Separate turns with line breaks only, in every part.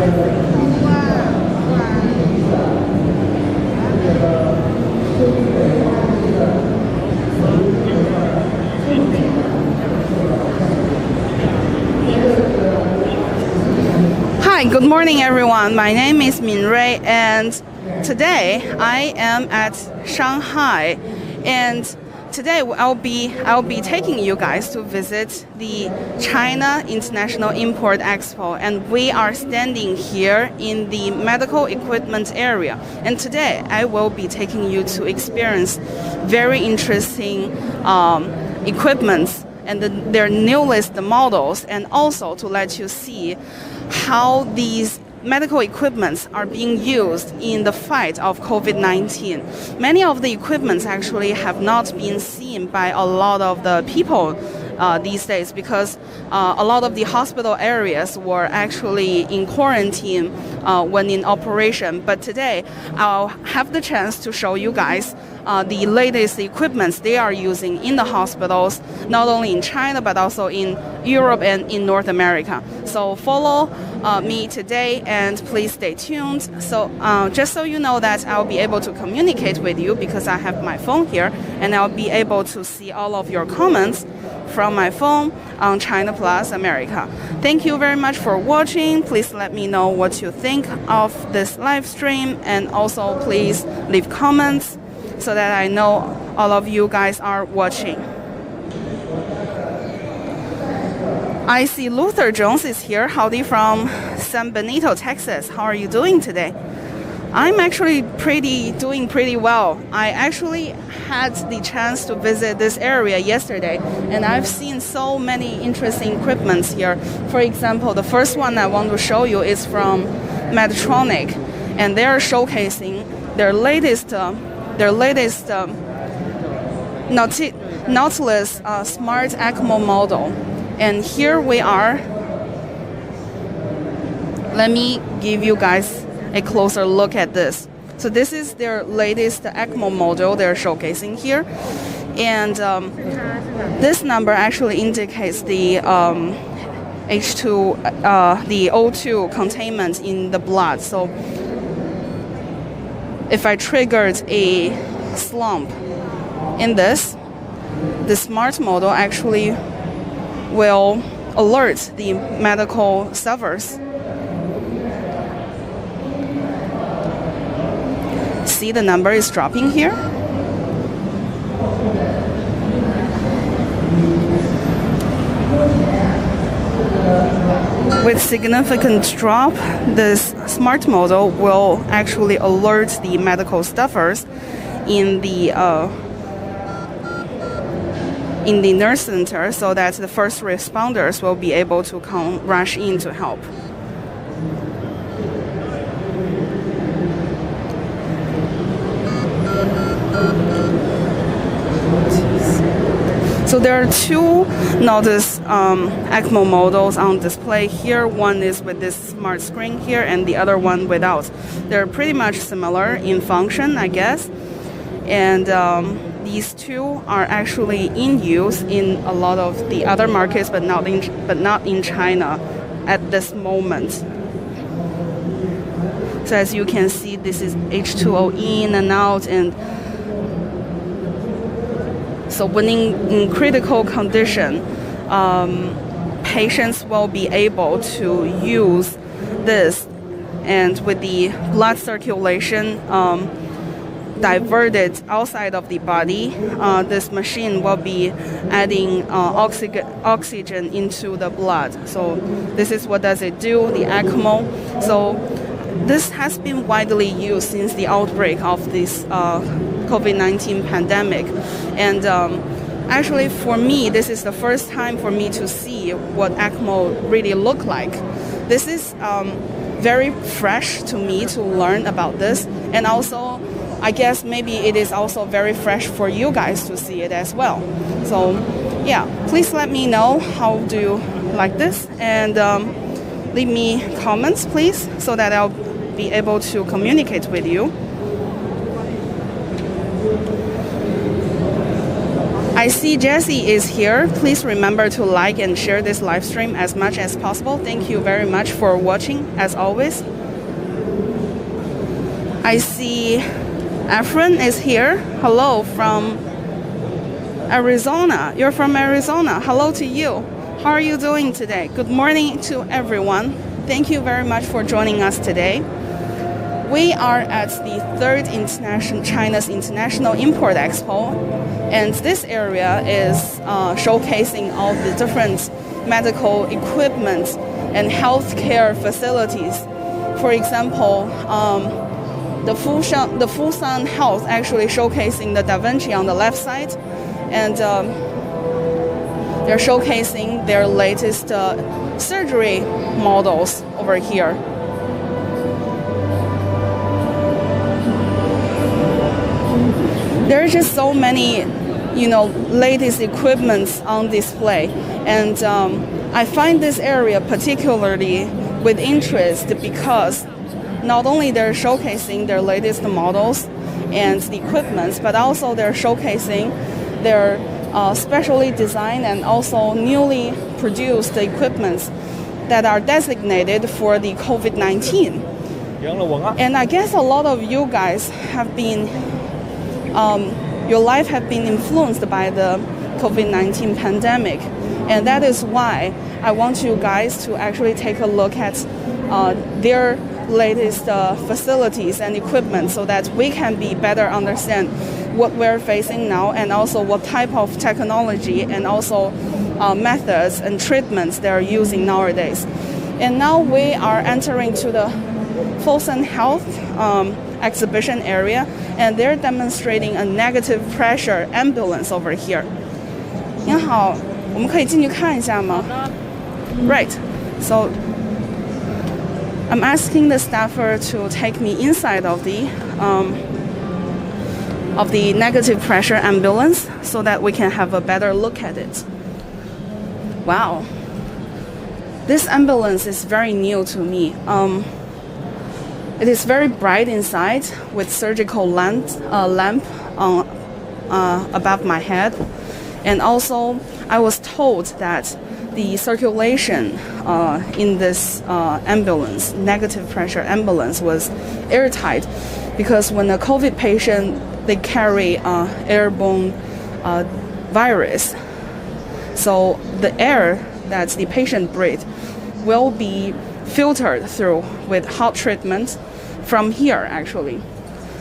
Hi, good morning everyone. My name is Min Rui, and today I am at Shanghai, and today I'll be taking you guys to visit the China International Import Expo, and we are standing here in the medical equipment area. And today I will be taking you to experience very interesting equipments and their newest models, and also to let you see how these medical equipments are being used in the fight of COVID-19. Many of the equipments actually have not been seen by a lot of the people these days, because a lot of the hospital areas were actually in quarantine when in operation. But today I'll have the chance to show you guys the latest equipments they are using in the hospitals, not only in China but also in Europe and in North America. So follow me today and please stay tuned. So just so you know that I'll be able to communicate with you because I have my phone here, and I'll be able to see all of your comments from my phone on China Plus America. Thank you very much for watching. Please let me know what you think of this live stream, and also please leave comments so that I know all of you guys are watching. I see Luther Jones is here. Howdy from San Benito, Texas. How are you doing today? I'm actually doing pretty well. I actually had the chance to visit this area yesterday, and I've seen so many interesting equipments here. For example, the first one I want to show you is from Medtronic, and they're showcasing their latest Nautilus Smart ECMO model. And here we are. Let me give you guys a closer look at this. So this is their latest ECMO model they're showcasing here, and this number actually indicates the H2, the O2 containment in the blood. So if I triggered a slump in this, the smart model actually will alert the medical servers. See, the number is dropping here. With significant drop, this smart model will actually alert the medical staffers in the nurse center, so that the first responders will be able to rush in to help. So there are two Nautilus ECMO models on display here. One is with this smart screen here, and the other one without. They're pretty much similar in function, I guess. And these two are actually in use in a lot of the other markets, but not in China at this moment. So as you can see, this is H2O in and out, and so when in critical condition, patients will be able to use this, and with the blood circulation diverted outside of the body, this machine will be adding oxygen into the blood. So this is what does it do, the ECMO. So this has been widely used since the outbreak of this COVID-19 pandemic. And actually for me, this is the first time for me to see what ECMO really look like. This is very fresh to me to learn about this, and also I guess maybe it is also very fresh for you guys to see it as well. So yeah, please let me know how do you like this, and leave me comments please, so that I'll be able to communicate with you. I see Jessie is here. Please remember to like and share this live stream as much as possible. Thank you very much for watching, as always. I see Efren is here. Hello from Arizona. You're from Arizona. Hello to you. How are you doing today? Good morning to everyone. Thank you very much for joining us today. We are at the third China's International Import Expo, and this area is showcasing all the different medical equipment and healthcare facilities. For example, the Fusan Health actually showcasing the Da Vinci on the left side, and they're showcasing their latest surgery models over here. There are just so many, latest equipments on display, and I find this area particularly with interest because not only they're showcasing their latest models and the equipments, but also they're showcasing their specially designed and also newly produced equipments that are designated for the COVID-19. And I guess a lot of you guys have been your life have been influenced by the COVID-19 pandemic, and that is why I want you guys to actually take a look at their latest facilities and equipment so that we can better understand what we're facing now and also what type of technology and also methods and treatments they're using nowadays. And now we are entering to the Fosun Health exhibition area, and they're demonstrating a negative pressure ambulance over here. 您好，我们可以进去看一下吗？ Right. So I'm asking the staffer to take me inside of the negative pressure ambulance so that we can have a better look at it. Wow. This ambulance is very new to me. It is very bright inside with surgical lamp above my head. And also, I was told that the circulation in this ambulance, negative pressure ambulance, was airtight because when a COVID patient, they carry airborne virus. So the air that the patient breathes will be filtered through with hot treatment from here, actually.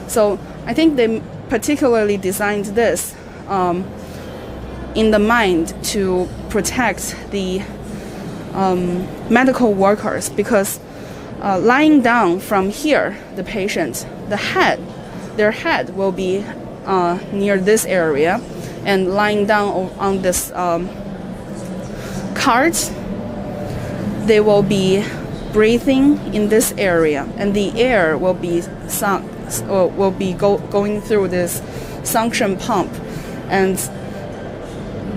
So I think they particularly designed this in the mind to protect the medical workers, because lying down from here, the patient, their head will be near this area, and lying down on this cart, they will be breathing in this area, and the air will be going through this suction pump, and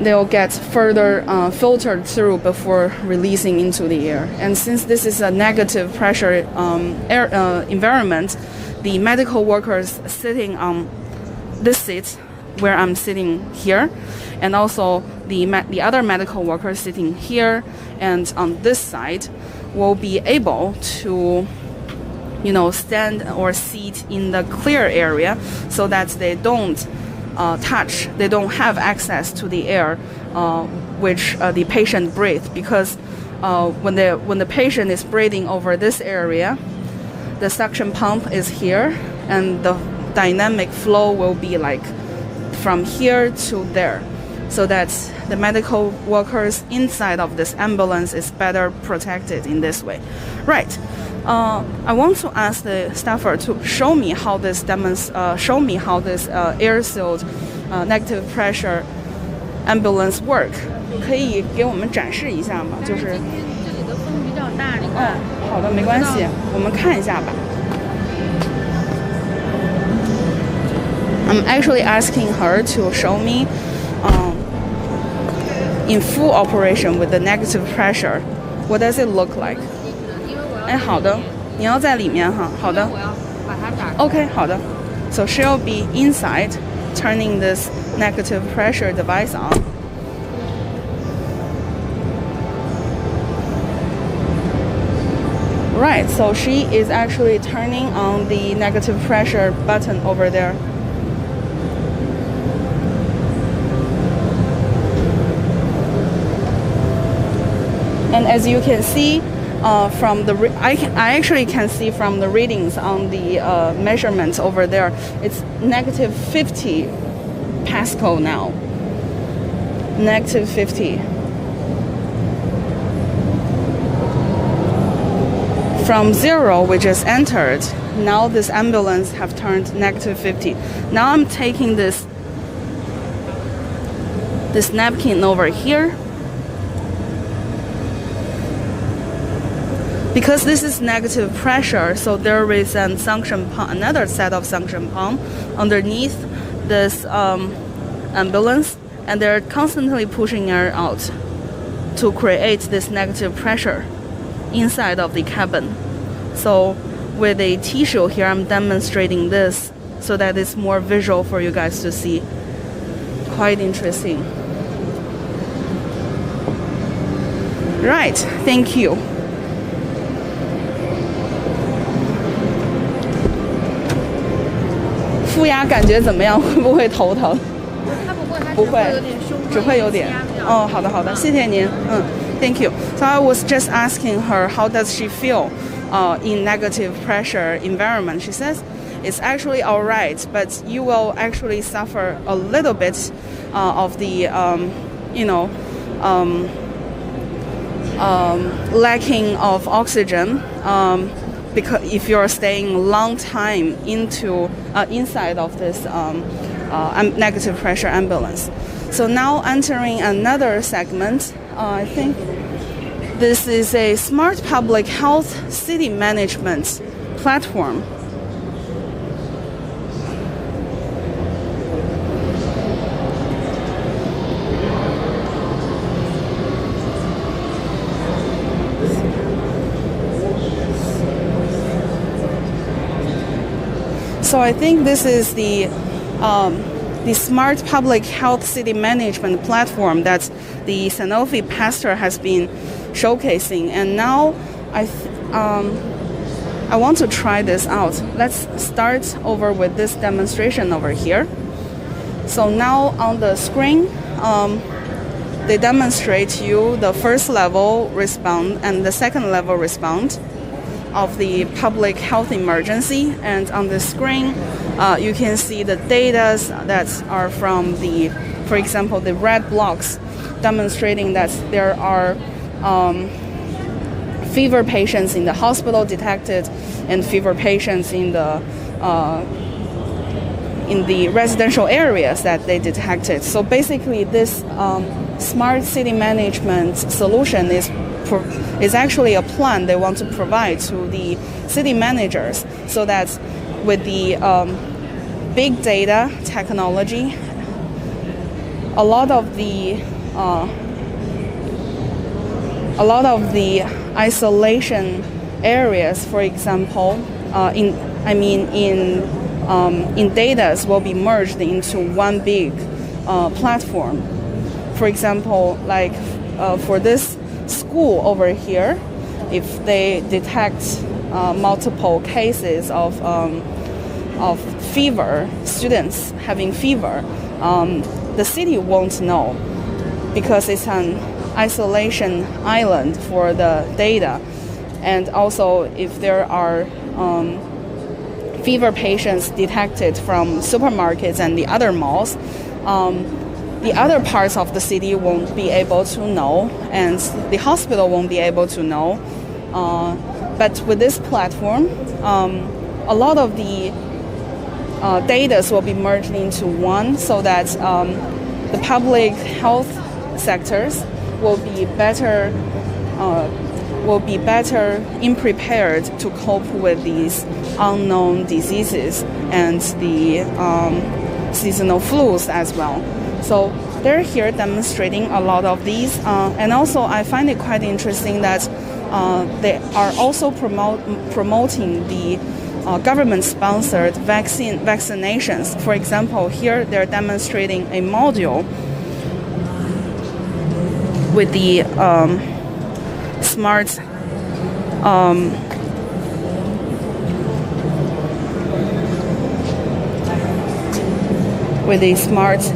they'll get further filtered through before releasing into the air. And since this is a negative pressure air environment, the medical workers sitting on this seat where I'm sitting here, and also the other medical workers sitting here and on this side, will be able to stand or sit in the clear area so that they don't they don't have access to the air which the patient breathes, because when the patient is breathing over this area, the suction pump is here, and the dynamic flow will be like from here to there, so that the medical workers inside of this ambulance is better protected in this way. Right. I want to ask the staffer to show me how this air-sealed negative pressure ambulance work. 可以给我们展示一下吗？就是。这里的风比较大，你看。好的，没关系，我们看一下吧。I'm actually asking her to show me in full operation with the negative pressure. What does it look like? 哎，好的，你要在里面哈，好的。我要把它打开。OK， 好的。So she'll be inside turning this negative pressure device on. Right, so she is actually turning on the negative pressure button over there. And as you can see from the, I actually can see from the readings on the measurements over there, it's negative 50 Pascal now. Negative 50. From 0, we just entered. Now this ambulance have turned negative 50. Now I'm taking this napkin over here. Because this is negative pressure, so there is an suction pump, another set of suction pump underneath this ambulance, and they're constantly pushing air out to create this negative pressure inside of the cabin. So with a tissue here, I'm demonstrating this so that it's more visual for you guys to see. Quite interesting. Right, thank you.负压感觉怎么样？会不会头疼？不会，只会有点。哦，好的好的，谢谢您。Thank you. So I was just asking her how does she feel in negative pressure environment. She says it's actually all right, but you will actually suffer a little bit of the lacking of oxygen. Because if you're staying a long time inside of this negative pressure ambulance. So now entering another segment, I think this is a smart public health city management platform. So I think this is the smart public health city management platform that the Sanofi Pasteur has been showcasing, and now I want to try this out. Let's start over with this demonstration over here. So now on the screen, they demonstrate you the first level response and the second level response of the public health emergency, and on the screen you can see the data that are from the, for example, the red blocks demonstrating that there are fever patients in the hospital detected and fever patients in the residential areas that they detected. So basically this smart city management solution is actually a plan they want to provide to the city managers, so that with the big data technology, a lot of the isolation areas, for example, in data will be merged into one big platform. For example, like for this school over here, if they detect multiple cases of fever, students having fever, the city won't know because it's an isolation island for the data. And also if there are fever patients detected from supermarkets and the other malls, the other parts of the city won't be able to know, and the hospital won't be able to know. But with this platform, a lot of the data will be merged into one, so that the public health sectors will be better prepared to cope with these unknown diseases and the seasonal flus as well. So they're here demonstrating a lot of these, and also I find it quite interesting that they are also promoting the government-sponsored vaccinations. For example, here they're demonstrating a module with the smart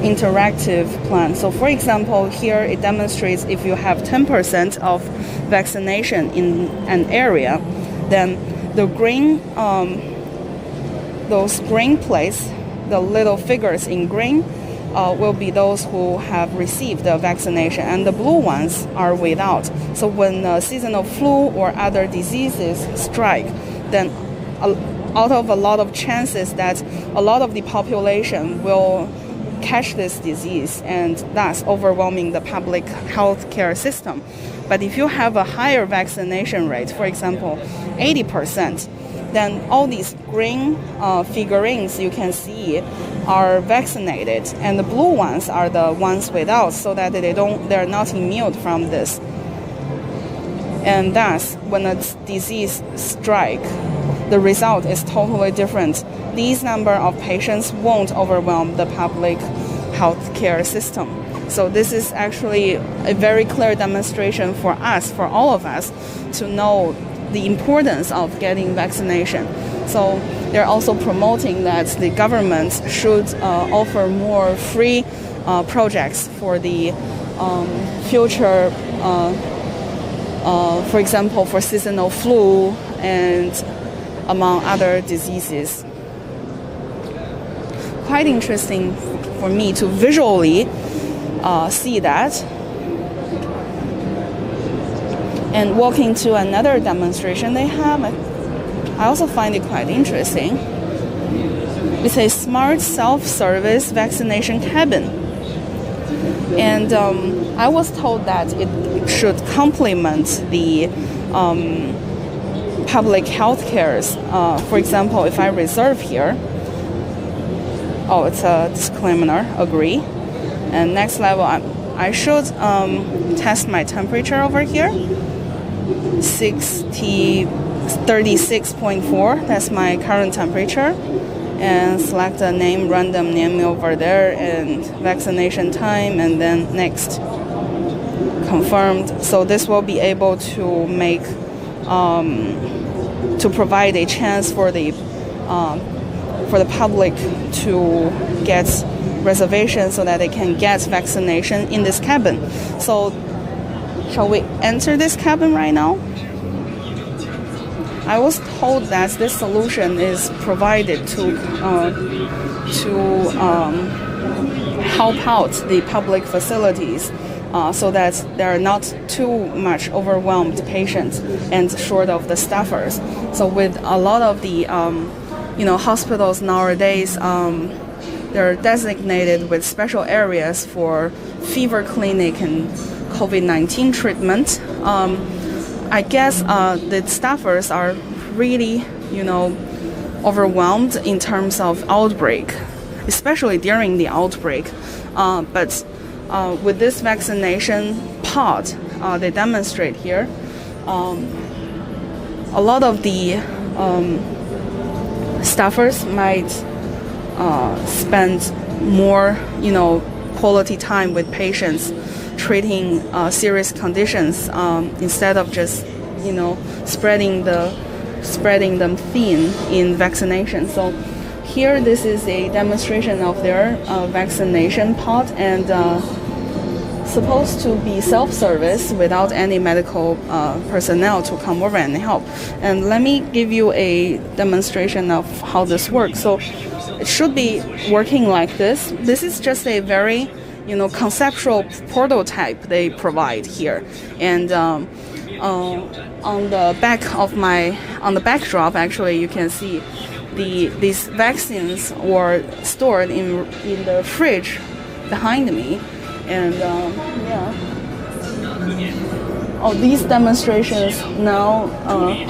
interactive plan. So for example, here it demonstrates if you have 10% of vaccination in an area, then the green, those green plates, the little figures in green, will be those who have received the vaccination, and the blue ones are without. So when seasonal flu or other diseases strike, then out of a lot of chances that a lot of the population will catch this disease and thus overwhelming the public health care system. But if you have a higher vaccination rate, for example, 80%, then all these green figurines you can see are vaccinated, and the blue ones are the ones without, so that they're not immune from this. And thus, when a disease strikes, the result is totally different. These number of patients won't overwhelm the public healthcare system. So this is actually a very clear demonstration for us, for all of us, to know the importance of getting vaccination. So they're also promoting that the government should offer more free projects for the future, for example, for seasonal flu and among other diseases. Quite interesting for me to visually see that. And walking to another demonstration they have, I also find it quite interesting. It's a smart self-service vaccination cabin. And I was told that it should complement the public health cares. For example, if I reserve here, it's a disclaimer, agree. And next level, I should test my temperature over here. 36.4, that's my current temperature. And select the name, random name over there, and vaccination time, and then next. Confirmed. So this will be able to make, to provide a chance for the public to get reservations so that they can get vaccination in this cabin. So shall we enter this cabin right now? I was told that this solution is provided to help out the public facilities so that there are not too much overwhelmed patients and short of the staffers. So with a lot of the hospitals nowadays, they're designated with special areas for fever clinic and COVID-19 treatment. I guess the staffers are really, overwhelmed in terms of outbreak, especially during the outbreak. But with this vaccination pod, they demonstrate here, a lot of the staffers might spend more, quality time with patients, treating serious conditions instead of just, spreading them thin in vaccination. So here, this is a demonstration of their vaccination pod, and supposed to be self-service without any medical personnel to come over and help. And let me give you a demonstration of how this works. So it should be working like this. This is just a very conceptual prototype they provide here. And on the backdrop, actually, you can see these vaccines were stored in the fridge behind me. And these demonstrations now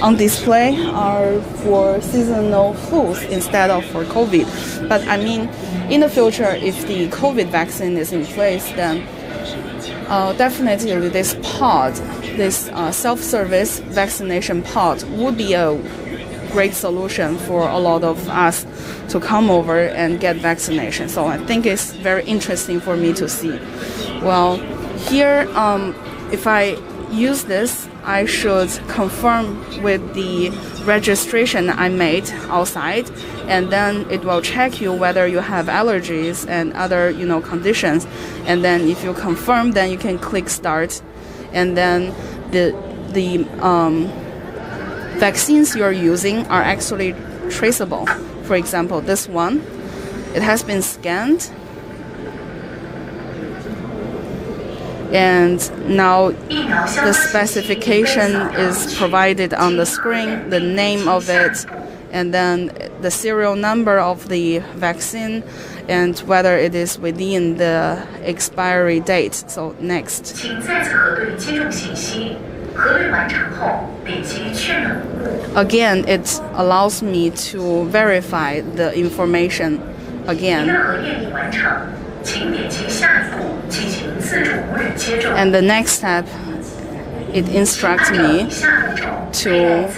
on display are for seasonal flus instead of for COVID. But I mean, in the future, if the COVID vaccine is in place, then definitely this pod, this self-service vaccination pod, would be a great solution for a lot of us to come over and get vaccination. So I think it's very interesting for me to see. Well, here, if I use this, I should confirm with the registration I made outside, and then it will check you whether you have allergies and other conditions. And then if you confirm, then you can click start, and then the vaccines you're using are actually traceable. For example, this one, it has been scanned, and now the specification is provided on the screen, the name of it, and then the serial number of the vaccine, and whether it is within the expiry date. So next. Again, it allows me to verify the information again. And the next step, it instructs me to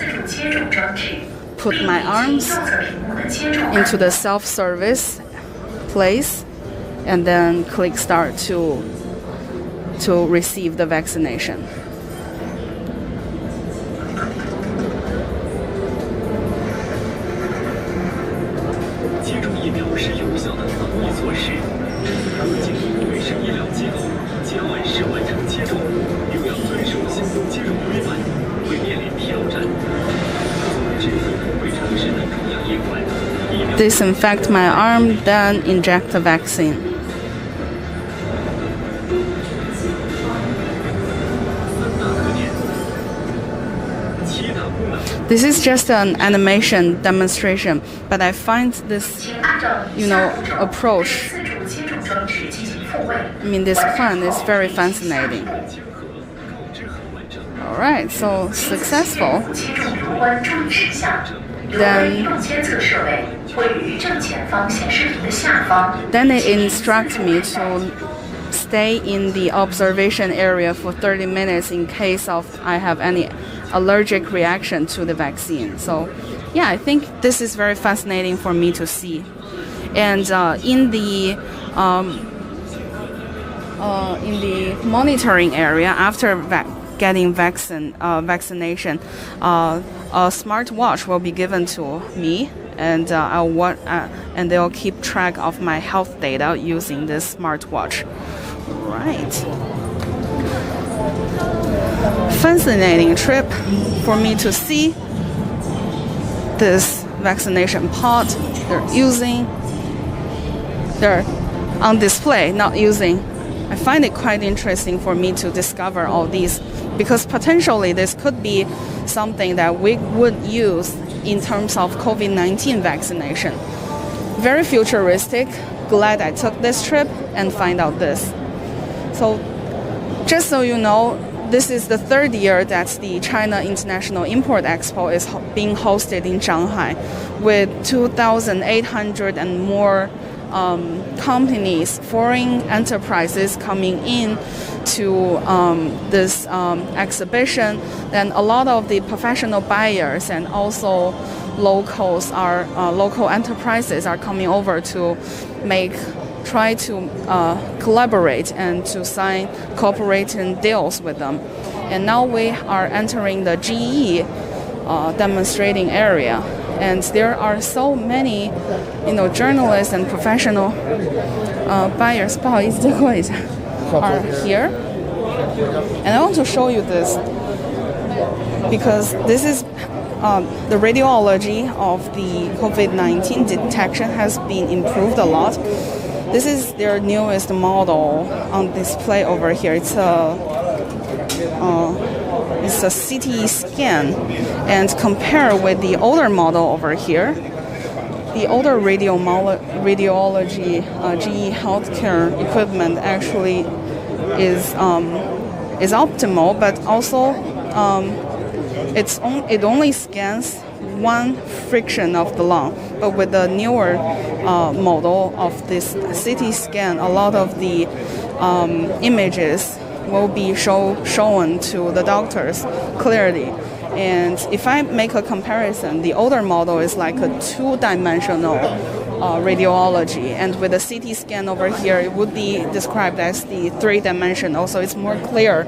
put my arms into the self-service place and then click start to receive the vaccination. Disinfect my arm, then inject the vaccine. This is just an animation demonstration, but I find this, approach, this plan is very fascinating. All right, so successful. Then it instructs me to stay in the observation area for 30 minutes in case I have any allergic reaction to the vaccine. So, yeah, I think this is very fascinating for me to see. And in the monitoring area after getting vaccination, a smartwatch will be given to me, and and they'll keep track of my health data using this smartwatch. Right. Fascinating trip for me to see this vaccination pod they're on display, not using. I find it quite interesting for me to discover all these, because potentially this could be something that we would use in terms of COVID-19 vaccination. Very futuristic. Glad I took this trip and find out this. So just so you know, this is the third year that the China International Import Expo is being hosted in Shanghai, with 2,800 and more companies, foreign enterprises coming in to this exhibition. Then a lot of the professional buyers and also local enterprises are coming over to try to collaborate and to sign cooperating deals with them. And now we are entering the GE demonstrating area. And there are so many, journalists and professional buyers. 不好意思，借过一下。Are here. And I want to show you this because this is the radiology of the COVID-19 detection has been improved a lot. This is their newest model on display over here. It's a CT scan, and compare with the older model over here. The older radiology GE healthcare equipment actually is optimal, but also it only scans one fraction of the lung. But with the newer model of this CT scan, a lot of the images will be shown to the doctors clearly. And if I make a comparison, the older model is like a two-dimensional radiology, and with a CT scan over here, it would be described as the three-dimensional. So it's more clear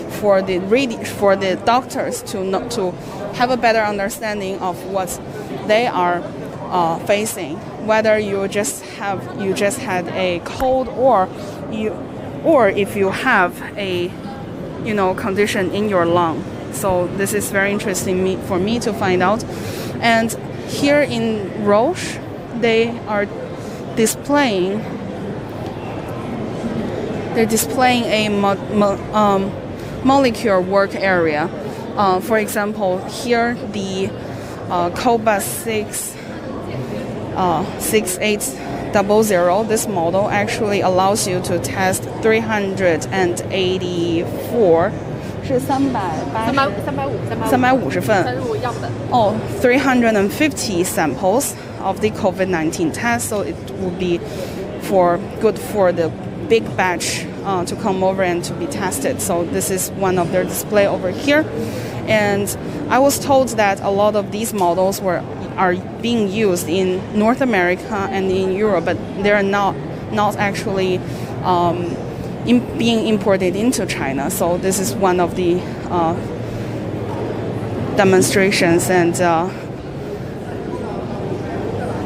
for the doctors to have a better understanding of what they are facing, whether you just had a cold or if you have a condition in your lung. So this is very interesting for me to find out. And here in Roche, they are displaying a molecular work area. For example, here the Cobas 6800, this model actually allows you to test 384 是350份 350 samples of the COVID-19 test, so it would be good for the big batch to come over and to be tested. So this is one of their display over here, and I was told that a lot of these models are being used in North America and in Europe, but they are not actually being imported into China. So this is one of the demonstrations and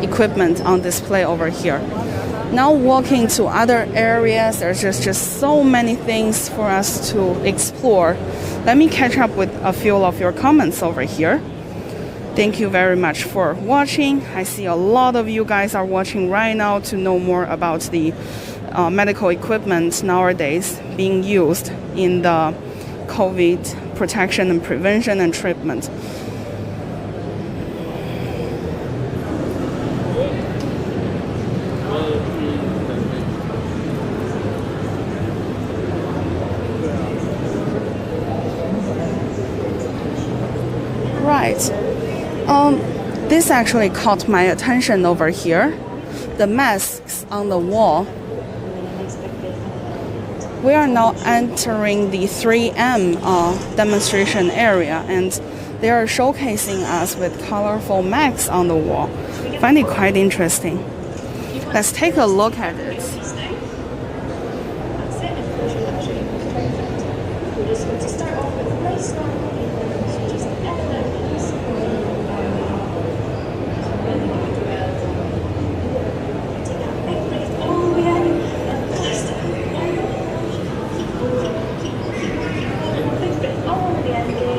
equipment on display over here. Now walking to other areas, there's just so many things for us to explore. Let me catch up with a few of your comments over here. Thank you very much for watching. I see a lot of you guys are watching right now to know more about the medical equipment nowadays being used in the COVID protection and prevention and treatment. Right. This actually caught my attention over here. The masks on the wall. We are now entering the 3M demonstration area, and they are showcasing us with colorful masks on the wall. I find it quite interesting. Let's take a look at it.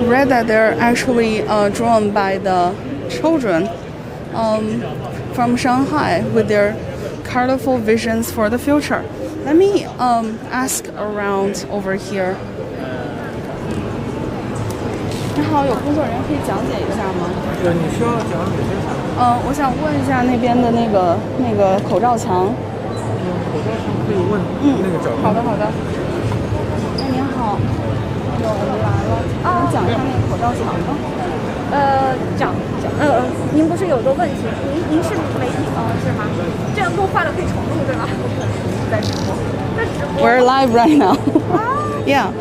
Read that they're actually drawn by the children from Shanghai with their colorful visions for the future. Let me ask around over here. 你好，有工作人员可以讲解一下吗？
对，你需要讲哪些材料？
我想问一下那边的那个口罩墙。
口罩墙可以问那个角度。
好的好的。哎，您好。我们来了，能讲一下那个口罩墙吗？
讲，您不是有个问题？您是媒体是吗？这样录坏了可以重录对吧？在直播。
We're live right now. Yeah.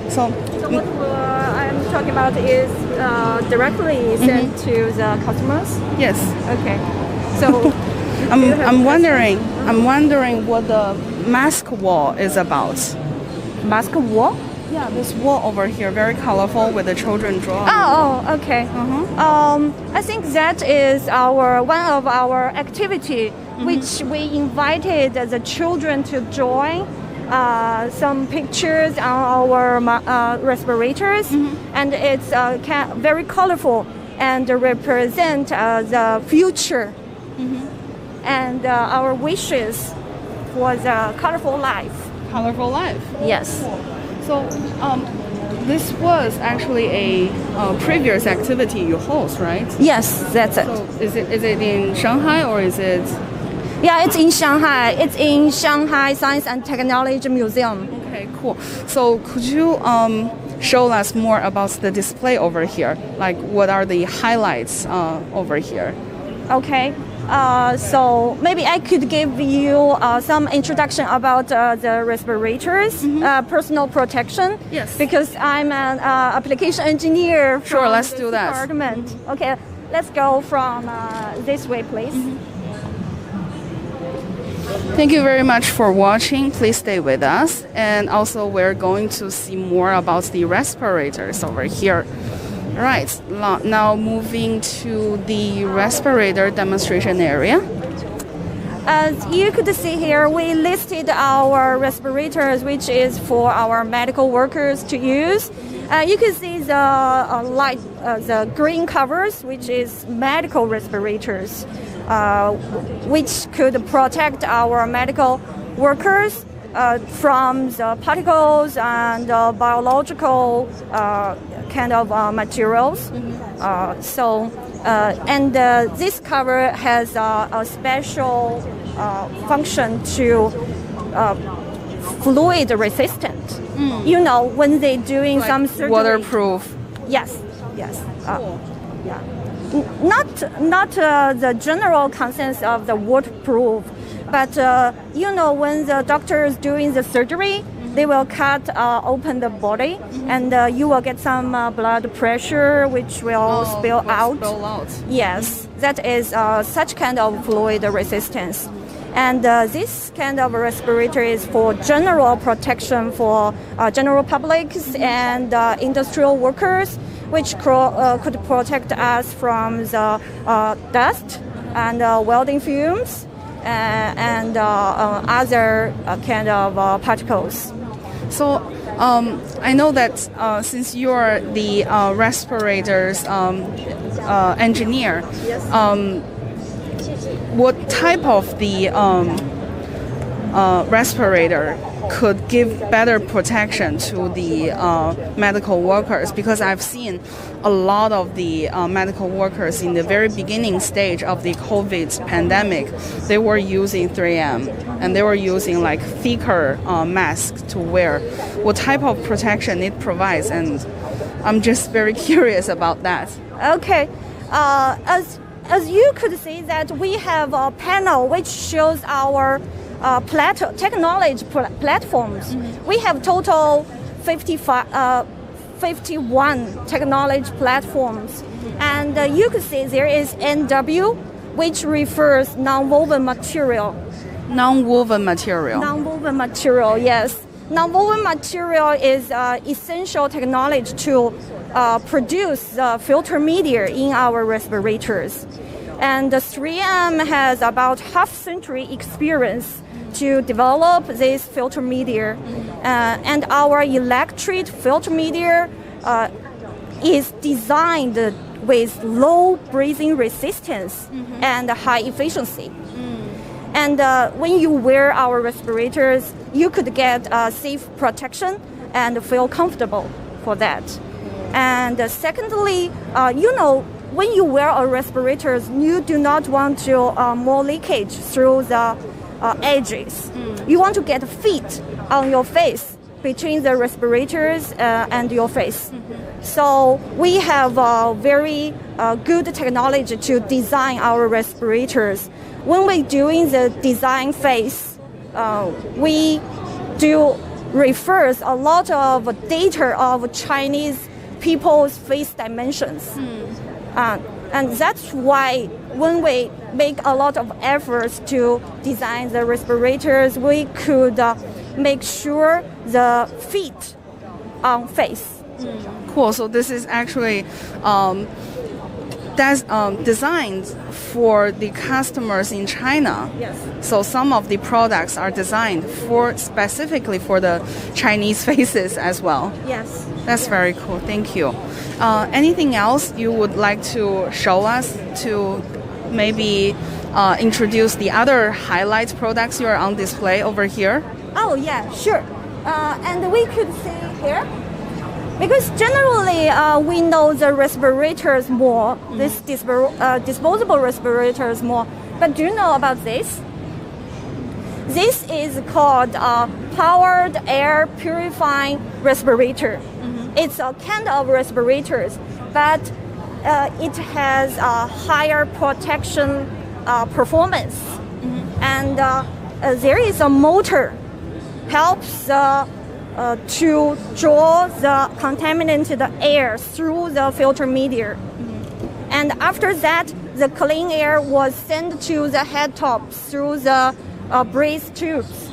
So
what I'm talking about is directly sent to the customers.
Yes.
Okay. So
I'm wondering what the mask wall is about.
Mask wall?
Yeah, this wall over here, very colorful with the children drawn.
Oh, okay. I think that is one of our activity, which we invited the children to join. Some pictures on our respirators, and it's very colorful and represent the future and our wishes for the colorful life.
Colorful life.
Yes.
Cool. So, this was actually a previous activity you host, right?
Yes, that's it.
So, is it in Shanghai or is it?
Yeah, it's in Shanghai. It's in Shanghai Science and Technology Museum.
Okay, cool. So, could you show us more about the display over here? Like, what are the highlights over here?
Okay. So maybe I could give you some introduction about the respirators, personal protection.
Yes.
Because I'm an application engineer from
Sure, let's
this
do that.
department. Okay, let's go from this way, please.
Thank you very much for watching. Please stay with us. And also, we're going to see more about the respirators over here. Right, now moving to the respirator demonstration area.
As you could see here, we listed our respirators, which is for our medical workers to use. You can see the green covers, which is medical respirators, which could protect our medical workers from the particles and biological kind of materials. This cover has a special function to fluid resistant. You know, when they're doing
Like
some surgery.
waterproof.
Yes. Yeah. Not the general consensus of the waterproof, but you know, when the doctor is doing the surgery, they will cut open the body, and you will get some blood pressure, which will spill out. Yes, that is such kind of fluid resistance. And this kind of respirator is for general protection for general publics and industrial workers, which could protect us from the dust and welding fumes and other kind of particles.
So I know that since you're the respirators engineer, what type of the respirator could give better protection to the medical workers? Because I've seen a lot of the medical workers in the very beginning stage of the COVID pandemic, they were using 3M and they were using like thicker masks to wear. What type of protection it provides? And I'm just very curious about that.
Okay, as you could see that we have a panel which shows our technology platforms. We have total 51 technology platforms, and you can see there is NW, which refers non-woven material.
Non-woven material.
Non-woven material, yes. Non-woven material is essential technology to produce the filter media in our respirators. And the 3M has about half-century experience to develop this filter media. And our electric filter media is designed with low breathing resistance and high efficiency. And when you wear our respirators, you could get safe protection and feel comfortable for that. And secondly, you know, when you wear a respirators, you do not want to more leakage through the edges. You want to get feet on your face between the respirators and your face. So we have very good technology to design our respirators. When we're doing the design phase, we do refers a lot of data of Chinese people's face dimensions. And that's why when we make a lot of efforts to design the respirators, we could make sure the feet on face.
Cool. So this is actually designed for the customers in China.
Yes.
So some of the products are designed specifically for the Chinese faces as well.
Yes.
That's very cool. Thank you. Anything else you would like to show us to maybe introduce the other highlight products you are on display over here?
Oh yeah, sure. And we could see here, because generally we know the respirators more, this disposable respirators more. But do you know about this? This is called powered air purifying respirator. It's a kind of respirators, but it has a higher protection performance. And there is a motor helps to draw the contaminated air through the filter media. And after that, the clean air was sent to the head top through the breath tubes.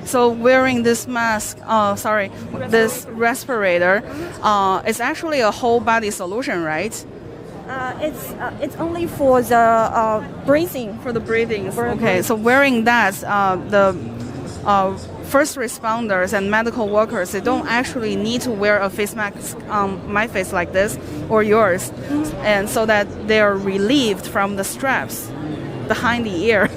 So wearing this mask, this respirator, it's actually a whole body solution, right?
It's only for the breathing.
For the breathing. Okay, so wearing that, the first responders and medical workers, they don't actually need to wear a face mask on my face like this or yours, and so that they are relieved from the straps behind the ear.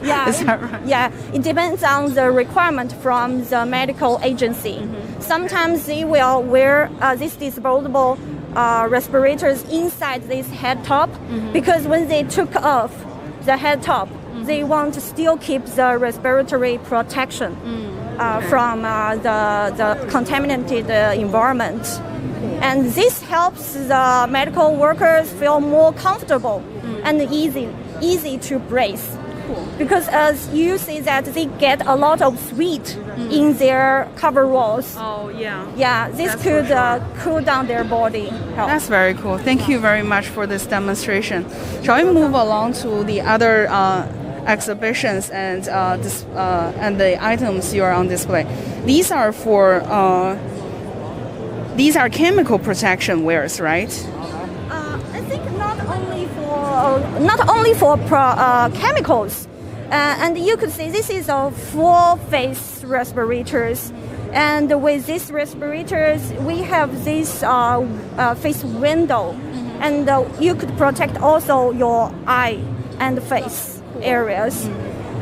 Yeah,
Is that right?
Yeah, it depends on the requirement from the medical agency. Sometimes they will wear these disposable respirators inside this head top because when they took off the head top, they want to still keep the respiratory protection from the contaminated environment. And this helps the medical workers feel more comfortable and easy to breathe. Because as you see that they get a lot of sweat in their coveralls.
Oh, yeah.
Yeah, this
That's
could
for
cool down their body health.
That's very cool. Thank you very much for this demonstration. Shall we move along to the other exhibitions and the items you are on display? These are for these are chemical protection wears, right?
I think not only for chemicals, and you could see this is a full face respirators. And with these respirators, we have this face window, and you could protect also your eye and face areas.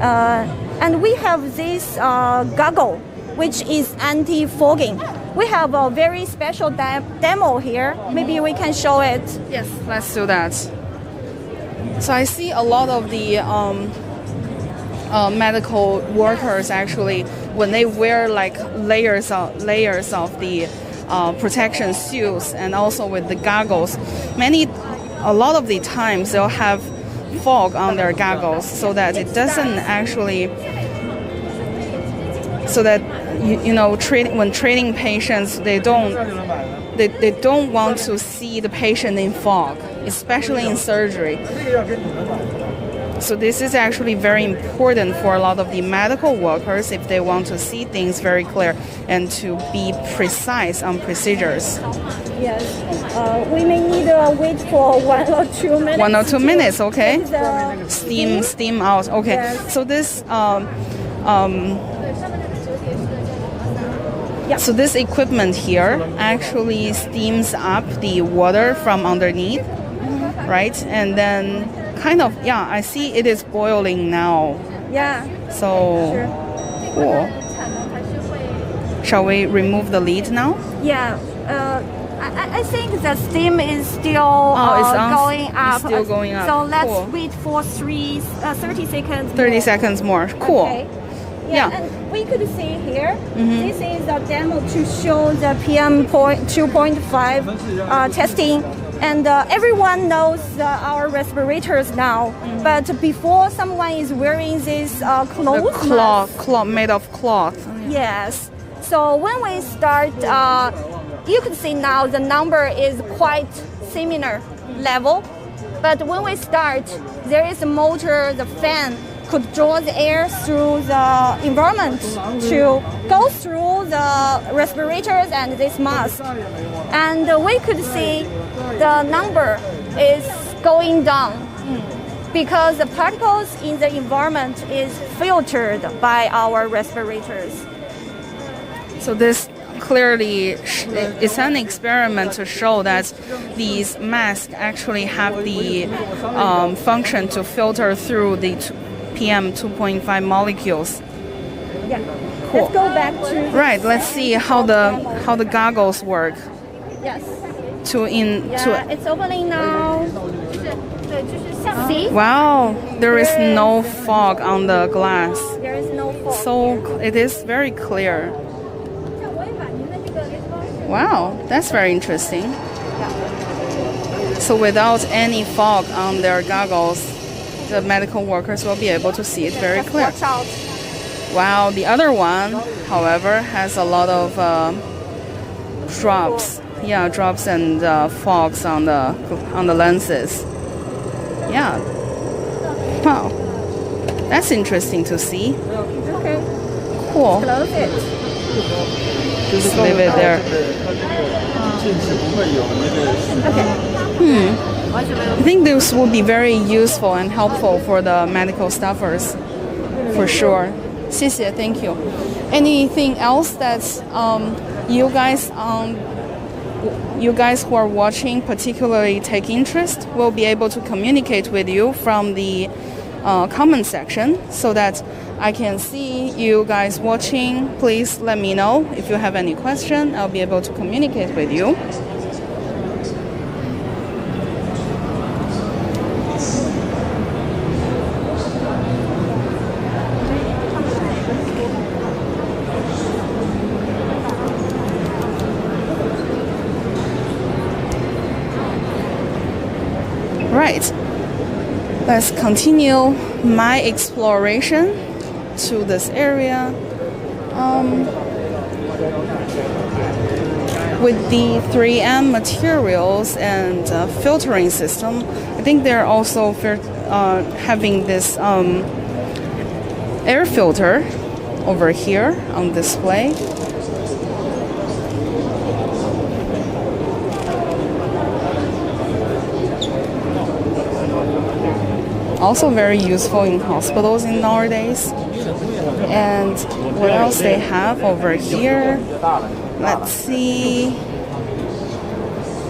And we have this goggle, which is anti-fogging. We have a very special demo here. Maybe we can show it.
Yes, let's do that. So I see a lot of the medical workers actually, when they wear like layers of the protection suits and also with the goggles, a lot of the times they'll have fog on their goggles so that it doesn't actually, so that when treating patients, they don't want to see the patient in fog, especially in surgery. So this is actually very important for a lot of the medical workers if they want to see things very clear and to be precise on procedures.
Yes, we may need to wait for 1 or 2 minutes.
1 or 2 minutes, okay.
The
Steam out, okay.
Yes.
So this So this equipment here actually steams up the water from underneath, right? And then kind of, I see it is boiling now.
Yeah.
So,
Sure.
cool. Shall we remove the lid now?
Yeah. I think the steam is still going up.
It's still going up.
So let's
Cool.
wait for 30 seconds.
30
more.
seconds more. Cool.
Okay.
Yeah.
And we could see here, this is a demo to show the PM 2.5 testing. And everyone knows our respirators now. But before someone is wearing this cloth,
Cloth made of cloth.
yes. So when we start, you can see now the number is quite similar level. But when we start, there is a motor, the fan could draw the air through the environment to go through the respirators and this mask. And we could see the number is going down because the particles in the environment is filtered by our respirators.
So this clearly is an experiment to show that these masks actually have the function to filter through the PM 2.5 molecules.
Yeah.
Cool.
Let's go back to
Right. Let's see how the goggles work.
yes. Yeah, it's opening now. See?
Wow, there is no fog on the glass.
There is no fog.
So it is very clear. Wow, that's very interesting. So without any fog on their goggles, the medical workers will be able to see it very
Just
clear.
watch out.
Wow, the other one, however, has a lot of drops. Yeah, drops and fogs on the lenses. Yeah. Wow. That's interesting to see.
Okay,
Cool.
close it.
Just leave it there.
Okay.
I think this will be very useful and helpful for the medical staffers, for sure. 谢谢, thank you. Anything else that you guys who are watching particularly take interest will be able to communicate with you from the comment section so that I can see you guys watching. Please let me know if you have any question. I'll be able to communicate with you. Right, let's continue my exploration to this area. With the 3M materials and filtering system, I think they're also having this air filter over here on display. Also very useful in hospitals in nowadays. And what else they have over here? Let's see.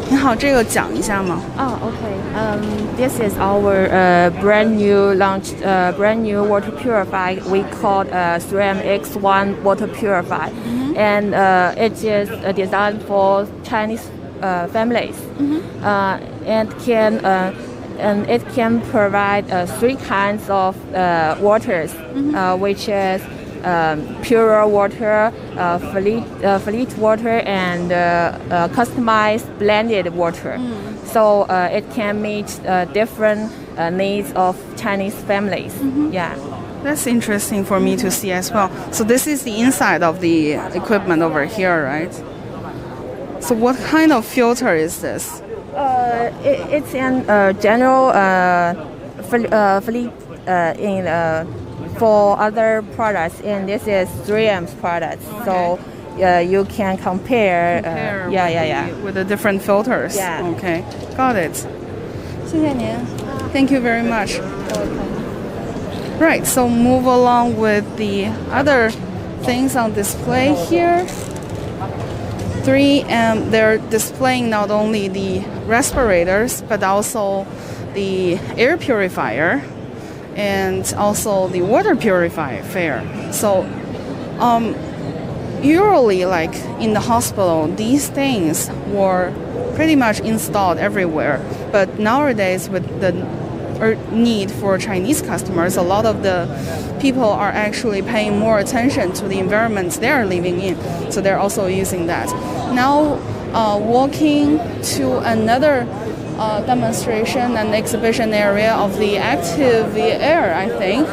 你好，这个讲一下吗？
Oh, okay. This is our brand new water purifier. We call 3MX1 water purifier, and it is designed for Chinese families, and it can provide three kinds of waters, which is pure water, filtered water, and customized blended water. So it can meet different needs of Chinese families. Yeah.
That's interesting for me to see as well. So this is the inside of the equipment over here, right? So what kind of filter is this?
It's in general for other products, and this is 3M's products.
Okay.
So you can compare.
With the different filters.
Yeah.
Okay, got it. 谢谢您. Thank you very much. Right, so move along with the other things on display here. 3M, they're displaying not only the respirators, but also the air purifier and also the water purifier. So, usually, like in the hospital, these things were pretty much installed everywhere. But nowadays, with the need for Chinese customers, a lot of the people are actually paying more attention to the environments they're living in. So they're also using that. Now, walking to another demonstration and exhibition area of the Active Air, I think.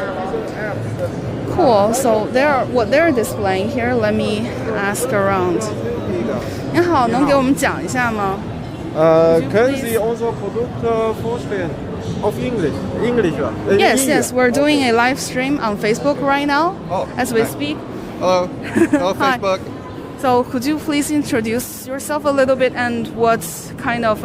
Cool. So what they're displaying here, let me ask around. 你好，能给我们讲一下吗？
Können Sie unsere Produkte vorstellen? Auf English? English,
Yes, we're doing a live stream on Facebook right now as we
hi.
speak.
Hello. Hello,
Hi.
Facebook.
So could you please introduce yourself a little bit and what kind of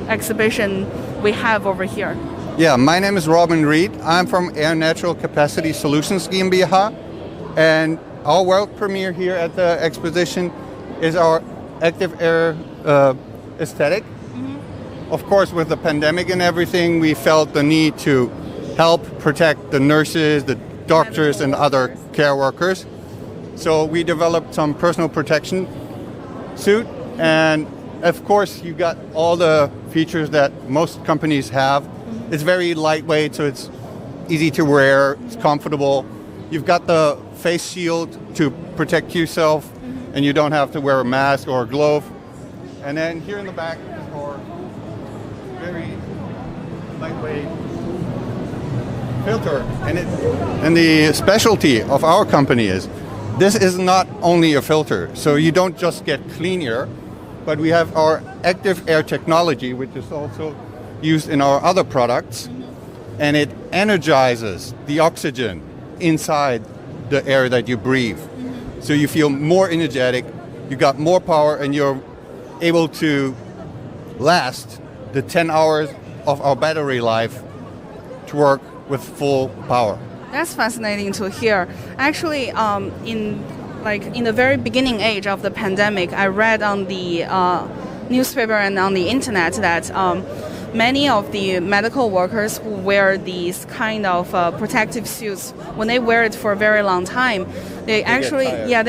exhibition we have over here?
Yeah, my name is Robin Reed. I'm from Air Natural Capacity Solutions GmbH, and our world premiere here at the exposition is our Active Air aesthetic. Of course, with the pandemic and everything, we felt the need to help protect the nurses, the doctors, and other care workers. So we developed some personal protection suit, and of course, you got all the features that most companies have. It's very lightweight, so it's easy to wear, it's comfortable. You've got the face shield to protect yourself, and you don't have to wear a mask or a glove. And then here in the back is our very lightweight filter, and the specialty of our company is this is not only a filter. So you don't just get clean air, but we have our active air technology, which is also used in our other products, and it energizes the oxygen inside the air that you breathe. So you feel more energetic, you got more power, and you're able to last the 10 hours of our battery life to work with full power.
That's fascinating to hear. Actually, in the very beginning age of the pandemic, I read on the newspaper and on the internet that many of the medical workers who wear these kind of protective suits, when they wear it for a very long time, they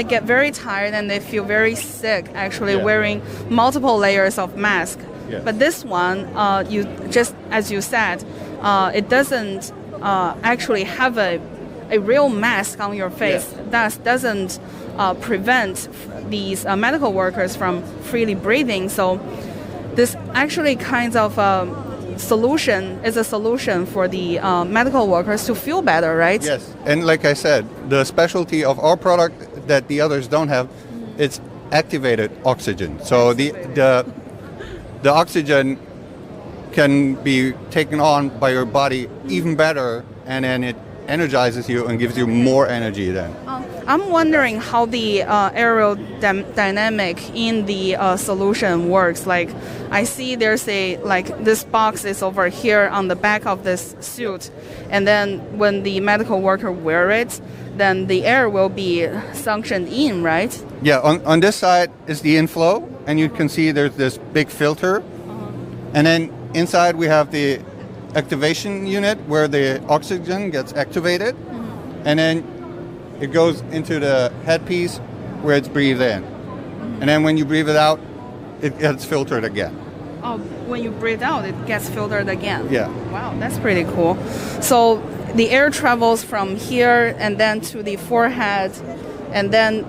get very tired and they feel very sick actually wearing multiple layers of mask.
Yes.
But this one, you just as you said, it doesn't actually have a real mask on your face.
Yes.
Thus doesn't prevent these medical workers from freely breathing. So this actually kind of solution is a solution for the medical workers to feel better, right?
Yes, and like I said, the specialty of our product that the others don't have, it's activated oxygen. So the oxygen can be taken on by your body even better, and then it energizes you and gives you more energy then.
I'm wondering how the aerodynamic in the solution works. Like, I see there's this box is over here on the back of this suit, and then when the medical worker wear it, then the air will be suctioned in, right?
Yeah, on this side is the inflow, and you can see there's this big filter, and then inside we have the activation unit where the oxygen gets activated, and then it goes into the headpiece where it's breathed in. And then when you breathe it out, it gets filtered again.
Oh, when you breathe out, it gets filtered again.
Yeah.
Wow, that's pretty cool. So the air travels from here and then to the forehead, and then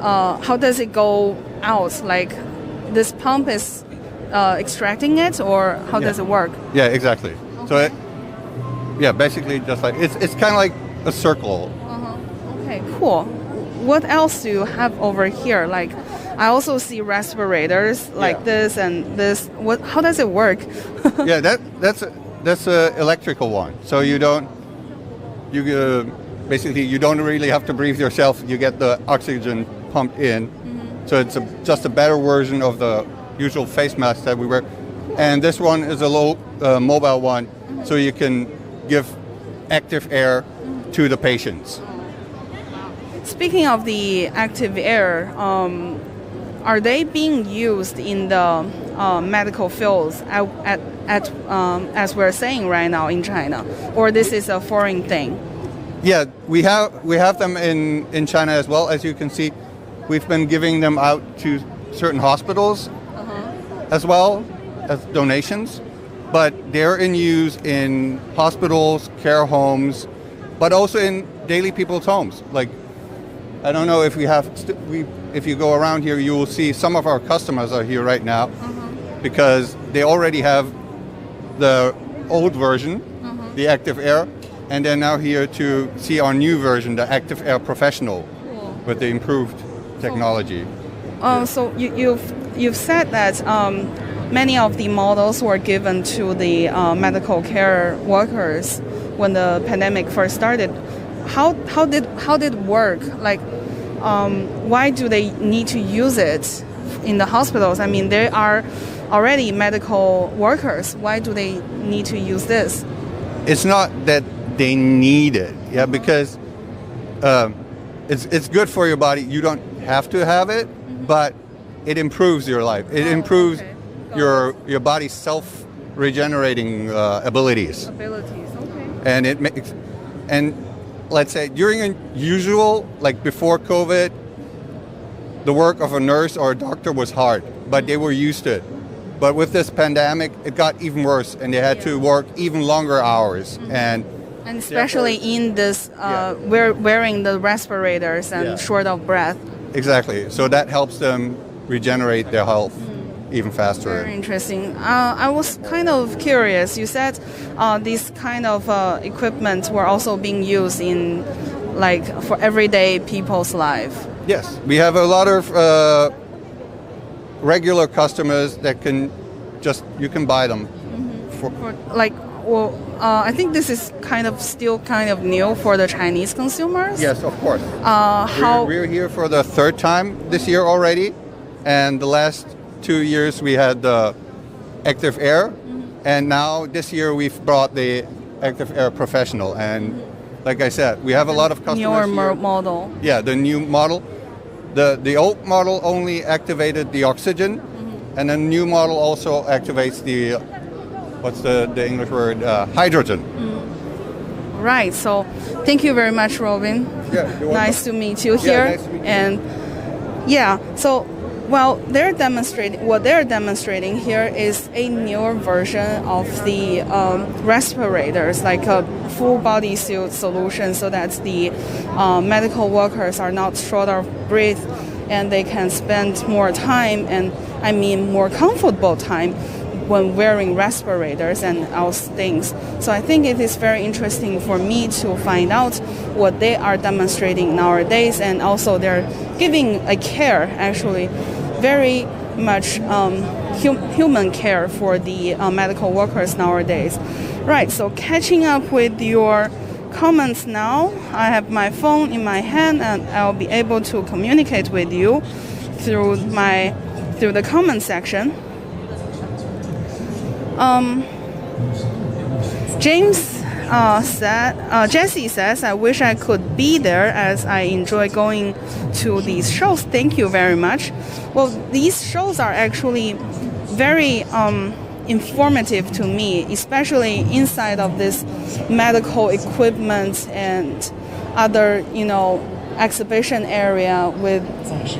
how does it go out? Like, this pump is extracting it, or how does it work?
Yeah, exactly.
Okay.
So basically just like it's kind of like a circle.
Okay, cool. What else do you have over here? Like, I also see respirators like this and this. How does it work?
Yeah, that's a electrical one. So basically you don't really have to breathe yourself. You get the oxygen pumped in. So it's just a better version of the usual face mask that we wear. And this one is a low mobile one, so you can give active air to the patients.
Speaking of the active air, are they being used in the medical fields as we're saying right now in China, or this is a foreign thing?
Yeah, we have them in China as well. As you can see, we've been giving them out to certain hospitals as well as donations, but they're in use in hospitals, care homes, but also in daily people's homes. Like, I don't know if if you go around here, you will see some of our customers are here right now because they already have the old version, the Active Air, and they're now here to see our new version, the Active Air Professional, with the improved technology.
So you've said that many of the models were given to the medical care workers when the pandemic first started. How did it work? Like, why do they need to use it in the hospitals? I mean, they are already medical workers. Why do they need to use this?
It's not that they need it, because it's good for your body. You don't have to have it, but it improves your life. It improves your body's self-regenerating abilities. And let's say during a usual, like before COVID, the work of a nurse or a doctor was hard, but they were used to it. But with this pandemic, it got even worse, and they had to work even longer hours. And
especially in this, wearing the respirators and short of breath.
Exactly. So that helps them regenerate their health. even faster.
Very interesting. I was kind of curious. You said these kind of equipment were also being used in, like, for everyday people's life.
Yes, we have a lot of regular customers that you can buy them.
For, like, well, I think this is still kind of new for the Chinese consumers.
Yes, of course.
How
We're here for the third time this year already, and the last 2 years we had the Active Air, and now this year we've brought the Active Air Professional. And like I said, we have a lot of customers
newer
here.
model?
Yeah, the new model. The old model only activated the oxygen, and the new model also activates the, what's the English word? Hydrogen.
Right. So, thank you very much, Robin.
Yeah, you're welcome.
Nice to meet you here.
Nice to meet you.
And yeah, so well, what they're demonstrating here is a newer version of the respirators, like a full body suit solution, so that the medical workers are not short of breath and they can spend more time, and I mean more comfortable time, when wearing respirators and else things. So I think it is very interesting for me to find out what they are demonstrating nowadays, and also they're giving a care, actually, very much human care for the medical workers nowadays. Right, so catching up with your comments now, I have my phone in my hand and I'll be able to communicate with you through the comment section. Jesse says, I wish I could be there as I enjoy going to these shows. Thank you very much. Well, these shows are actually very informative to me, especially inside of this medical equipment and other, exhibition area, with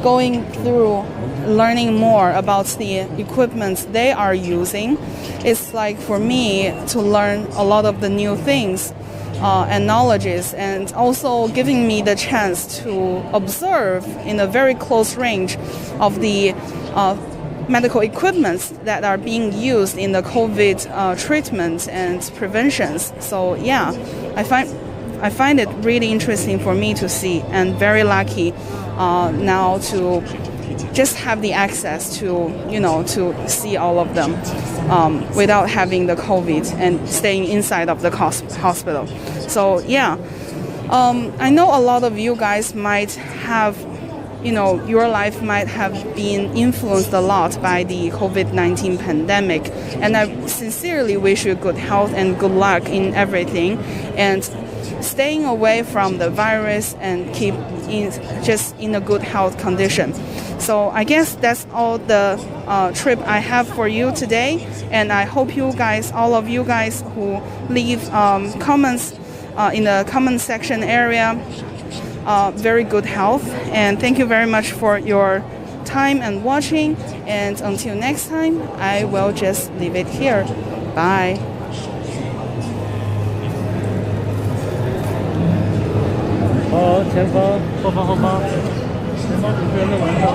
going through learning more about the equipment they are using. It's like for me to learn a lot of the new things and knowledges, and also giving me the chance to observe in a very close range of the medical equipments that are being used in the COVID treatment and preventions. So yeah, I find it really interesting for me to see, and very lucky now to just have the access to, to see all of them without having the COVID and staying inside of the hospital. So yeah, I know a lot of you guys might have, your life might have been influenced a lot by the COVID-19 pandemic, and I sincerely wish you good health and good luck in everything, and staying away from the virus and keep in a good health condition. So I guess that's all the trip I have for you today, and I hope all of you guys who leave comments in the comment section area, very good health, and thank you very much for your time and watching, and until next time, I will just leave it here. Bye.
好，前方，后方，后方，前方主持人的晚上。